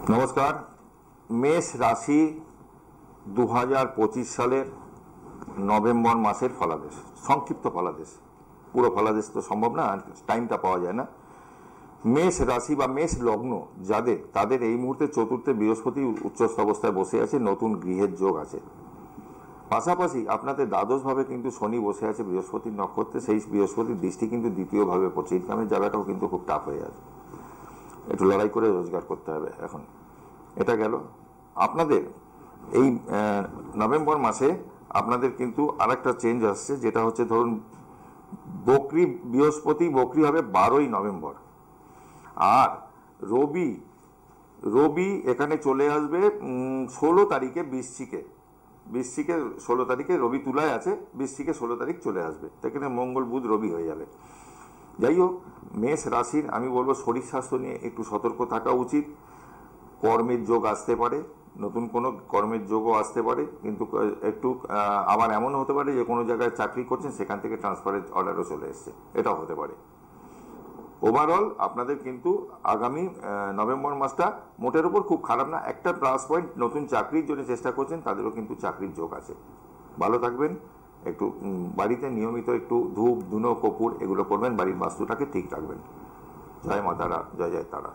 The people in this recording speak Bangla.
নমস্কার। মেষ রাশি 2025 সালের নভেম্বর মাসের ফলাদেশ, সংক্ষিপ্ত ফলাদেশ, পুরো ফলাদেশ তো সম্ভব না, টাইমটা পাওয়া যায় না। মেষ রাশি বা মেষ লগ্ন যাদের, তাদের এই মুহূর্তে চতুর্থে বৃহস্পতি উচ্চস্থ অবস্থায় বসে আছে, নতুন গৃহের যোগ আছে। পাশাপাশি আপনাদের দ্বাদশভাবে কিন্তু শনি বসে আছে বৃহস্পতির নক্ষত্রে, সেই বৃহস্পতির দৃষ্টি কিন্তু দ্বিতীয়ভাবে পড়ছে। ইনকামের জায়গাটাও কিন্তু খুব টাফ হয়ে আছে, একটু লড়াই করে রোজগার করতে হবে এখন। এটা গেল আপনাদের এই নভেম্বর মাসে। আপনাদের কিন্তু আরেকটা চেঞ্জ আসছে, যেটা হচ্ছে ধরুন বকরি, বৃহস্পতি বকরি হবে 12ই নভেম্বর, আর রবি এখানে চলে আসবে 16 তারিখে বৃশ্চিকে। 16 তারিখে রবি তুলায় আছে, বৃশ্চিকে 16 তারিখ চলে আসবে, সেখানে মঙ্গল বুধ রবি হয়ে যাবে। যাই হোক, মেষ রাশির আমি বলবো শরীর স্বাস্থ্য নিয়ে একটু সতর্ক থাকা উচিত। কর্মের যোগ আসতে পারে, নতুন কোনো কর্মের যোগও আসতে পারে, কিন্তু একটু আবার এমনও হতে পারে যে কোনো জায়গায় চাকরি করছেন, সেখান থেকে ট্রান্সফারের অর্ডারও চলে এসছে, এটাও হতে পারে। ওভারঅল আপনাদের কিন্তু আগামী নভেম্বর মাসটা মোটের উপর খুব খারাপ না। একটা প্লাস পয়েন্ট, নতুন চাকরির জন্য চেষ্টা করছেন তাদেরও কিন্তু চাকরির যোগ আছে। ভালো থাকবেন। একটু বাড়িতে নিয়মিত একটু ধূপ ধুনো কর্পূর এগুলো করবেন, বাড়ির বাস্তুটাকে ঠিক রাখবেন। জয় মা তারা, জয় জয় তারা।